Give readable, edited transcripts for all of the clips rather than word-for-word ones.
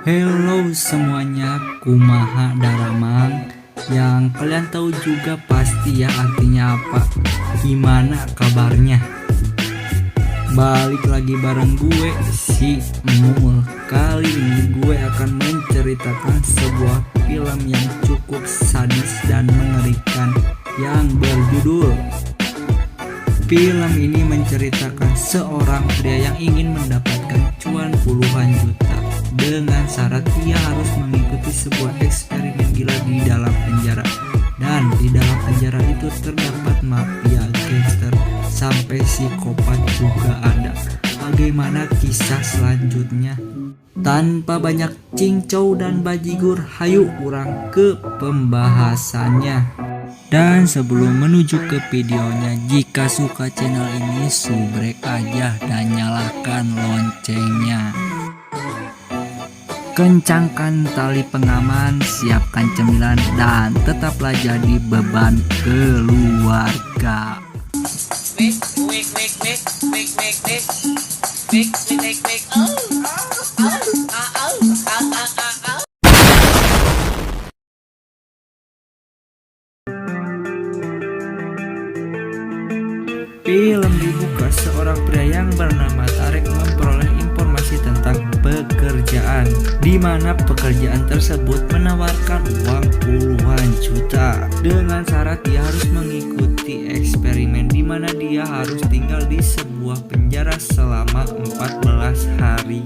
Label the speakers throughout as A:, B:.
A: Hello semuanya, kumaha daramang. Yang kalian tahu juga pasti ya artinya apa. Gimana kabarnya? Balik lagi bareng gue si Mul. Kali ini gue akan menceritakan sebuah film yang cukup sadis dan mengerikan yang berjudul. Film ini menceritakan seorang pria yang ingin mendapatkan cuan puluhan juta dengan syarat ia harus mengikuti sebuah eksperimen gila di dalam penjara. Dan di dalam penjara itu terdapat mafia, gangster, sampai psikopat juga ada. Bagaimana kisah selanjutnya? Tanpa banyak cincau dan bajigur, hayu urang ke pembahasannya. Dan sebelum menuju ke videonya, jika suka channel ini subrek aja dan nyalakan loncengnya. Kencangkan tali pengaman, siapkan cemilan, dan tetaplah jadi beban keluarga. Film dibuka seorang pria yang bernama Tarek memperoleh informasi tentang pekerjaan, di mana pekerjaan tersebut menawarkan uang puluhan juta dengan syarat dia harus mengikuti eksperimen di mana dia harus tinggal di sebuah penjara selama 14 hari.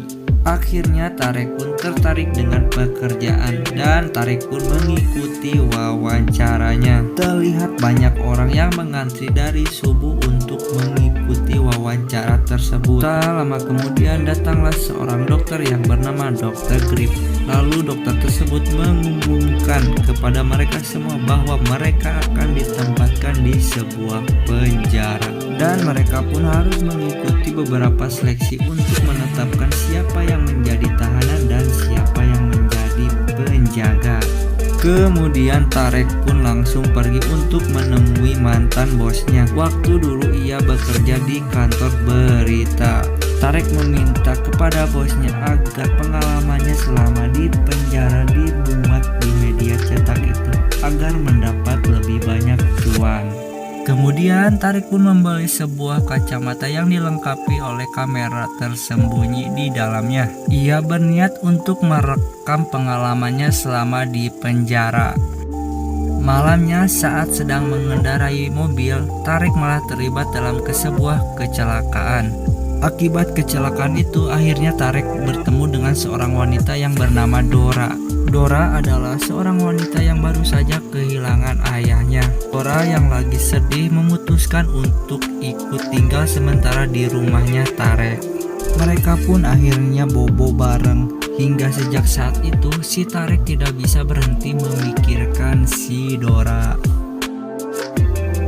A: Akhirnya Tarek pun tertarik dengan pekerjaan dan Tarek pun mengikuti wawancaranya. Terlihat banyak orang yang mengantri dari subuh untuk mengikuti wawancara tersebut. Tak lama kemudian datanglah seorang dokter yang bernama Dr. Grip. Lalu dokter tersebut mengumumkan kepada mereka semua bahwa mereka akan ditempatkan di sebuah penjara. Dan mereka pun harus mengikuti beberapa seleksi untuk menetapkan siapa yang menjadi tahanan dan siapa yang menjadi penjaga. Kemudian Tarek pun langsung pergi untuk menemui mantan bosnya. Waktu dulu ia bekerja di kantor berita. Tarek meminta kepada bosnya agar pengalamannya selama di penjara dimuat di media cetak itu agar mendapat lebih banyak cuan. Kemudian Tarek pun membeli sebuah kacamata yang dilengkapi oleh kamera tersembunyi di dalamnya. Ia berniat untuk merekam pengalamannya selama di penjara. Malamnya saat sedang mengendarai mobil, Tarek malah terlibat dalam sebuah kecelakaan. Akibat kecelakaan itu akhirnya Tarek bertemu dengan seorang wanita yang bernama Dora. Dora adalah seorang wanita yang baru saja kehilangan ayahnya. Dora yang lagi sedih memutuskan untuk ikut tinggal sementara di rumahnya Tarek. Mereka pun akhirnya bobo bareng. Hingga sejak saat itu si Tarek tidak bisa berhenti memikirkan si Dora.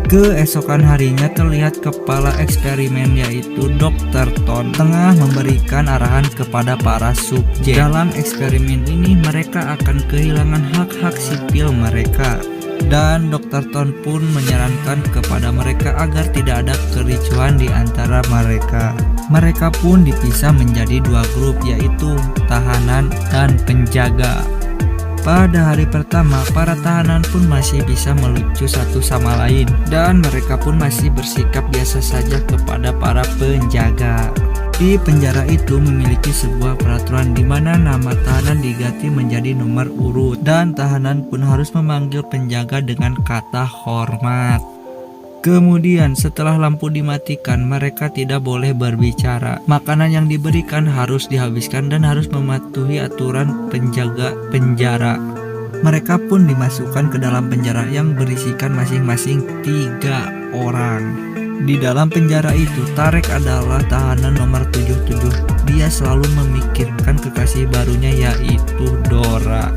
A: Keesokan harinya terlihat kepala eksperimen yaitu Dr. Ton tengah memberikan arahan kepada para subjek. Dalam eksperimen ini mereka akan kehilangan hak-hak sipil mereka. Dan Dr. Ton pun menyarankan kepada mereka agar tidak ada kericuhan di antara mereka. Mereka pun dipisah menjadi dua grup yaitu tahanan dan penjaga. Pada hari pertama, para tahanan pun masih bisa melucu satu sama lain dan mereka pun masih bersikap biasa saja kepada para penjaga. Di penjara itu memiliki sebuah peraturan di mana nama tahanan diganti menjadi nomor urut dan tahanan pun harus memanggil penjaga dengan kata hormat. Kemudian setelah lampu dimatikan, mereka tidak boleh berbicara. Makanan yang diberikan harus dihabiskan dan harus mematuhi aturan penjaga penjara. Mereka pun dimasukkan ke dalam penjara yang berisikan masing-masing 3 orang. Di dalam penjara itu, Tarek adalah tahanan nomor 77. Dia selalu memikirkan kekasih barunya yaitu Dora.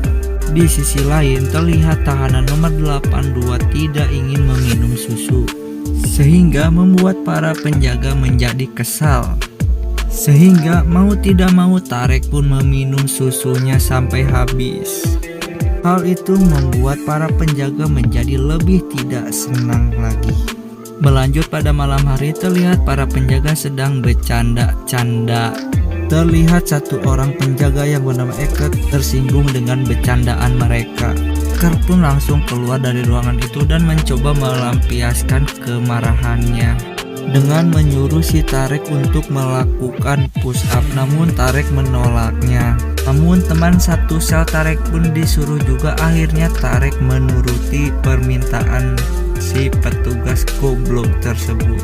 A: Di sisi lain, terlihat tahanan nomor 82 tidak ingin meminum susu, sehingga membuat para penjaga menjadi kesal. Sehingga mau tidak mau Tarek pun meminum susunya sampai habis. Hal itu membuat para penjaga menjadi lebih tidak senang lagi. Berlanjut pada malam hari, terlihat para penjaga sedang bercanda-canda. Terlihat satu orang penjaga yang bernama Eket tersinggung dengan bercandaan mereka. Ker pun langsung keluar dari ruangan itu dan mencoba melampiaskan kemarahannya dengan menyuruh si Tarek untuk melakukan push up, namun Tarek menolaknya. Namun teman satu sel Tarek pun disuruh juga. Akhirnya Tarek menuruti permintaan si petugas goblok tersebut.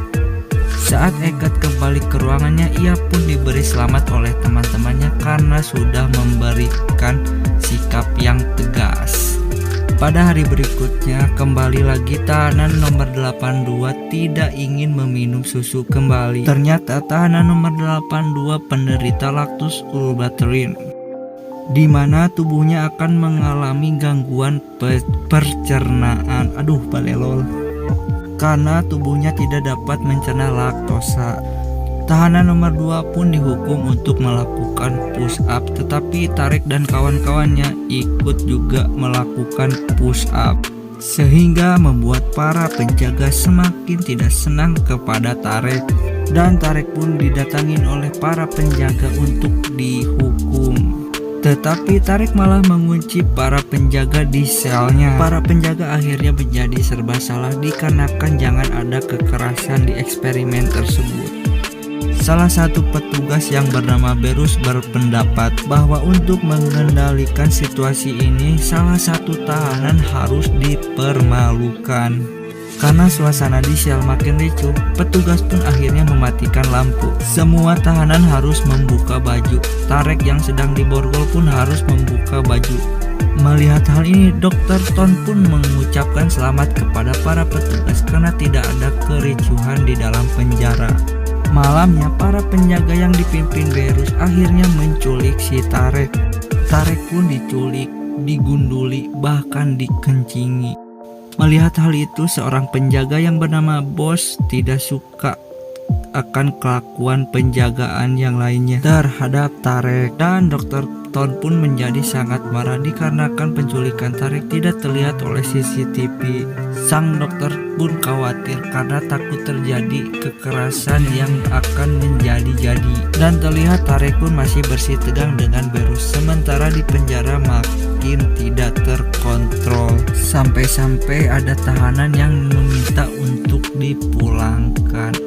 A: Saat Eket kembali ke ruangannya, ia pun diberi selamat oleh teman-temannya karena sudah memberikan sikap yang tegas. Pada hari berikutnya, kembali lagi tahanan nomor 82 tidak ingin meminum susu kembali. Ternyata tahanan nomor 82 penderita laktus ulbaterin, di mana tubuhnya akan mengalami gangguan pencernaan. Balelol. Karena tubuhnya tidak dapat mencerna laktosa. Tahanan nomor 2 pun dihukum untuk melakukan push up, tetapi Tarek dan kawan-kawannya ikut juga melakukan push up, sehingga membuat para penjaga semakin tidak senang kepada Tarek. Dan Tarek pun didatangin oleh para penjaga untuk dihukum. Tetapi Tarek malah mengunci para penjaga di selnya. Para penjaga akhirnya menjadi serba salah dikarenakan jangan ada kekerasan di eksperimen tersebut. Salah satu petugas yang bernama Berus berpendapat bahwa untuk mengendalikan situasi ini, salah satu tahanan harus dipermalukan. Karena suasana di sel makin ricuh, petugas pun akhirnya mematikan lampu. Semua tahanan harus membuka baju. Tarek yang sedang diborgol pun harus membuka baju. Melihat hal ini, Dr. Ton pun mengucapkan selamat kepada para petugas karena tidak ada kericuhan di dalam penjara. Malamnya, para penjaga yang dipimpin Berus akhirnya menculik si Tarek. Tarek pun diculik, digunduli, bahkan dikencingi. Melihat hal itu, seorang penjaga yang bernama Bos tidak suka akan kelakuan penjagaan yang lainnya terhadap Tarek, dan Dr. Ton pun menjadi sangat marah dikarenakan penculikan Tarek tidak terlihat oleh CCTV. Sang dokter pun khawatir karena takut terjadi kekerasan yang akan menjadi-jadi, dan terlihat Tarek pun masih bersih tegang dengan Berus, sementara di penjara makin tidak terkontrol. Sampai-sampai ada tahanan yang meminta untuk dipulangkan.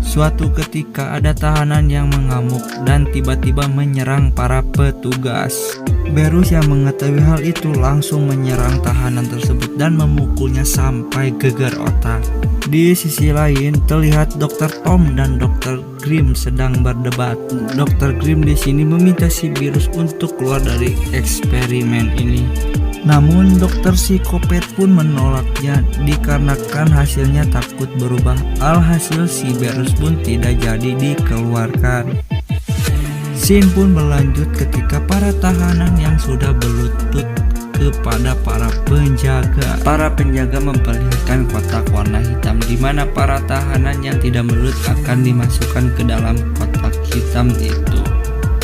A: Suatu ketika ada tahanan yang mengamuk dan tiba-tiba menyerang para petugas. Berus yang mengetahui hal itu langsung menyerang tahanan tersebut dan memukulnya sampai gegar otak. Di sisi lain, terlihat Dr. Tom dan Dr. Grimm sedang berdebat. Dr. Grimm di sini meminta si Berus untuk keluar dari eksperimen ini. Namun dokter psikopat pun menolaknya dikarenakan hasilnya takut berubah. Alhasil si Berus pun tidak jadi dikeluarkan. Scene pun berlanjut ketika para tahanan yang sudah berlutut kepada para penjaga. Para penjaga memperlihatkan kotak warna hitam di mana para tahanan yang tidak berlutut akan dimasukkan ke dalam kotak hitam itu.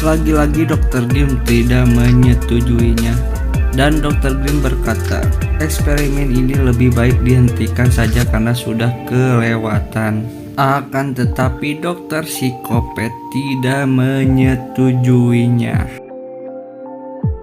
A: Lagi-lagi Dr. Grimm tidak menyetujuinya. Dan Dr. Grimm berkata, eksperimen ini lebih baik dihentikan saja karena sudah kelewatan. Akan tetapi dokter psikopat tidak menyetujuinya.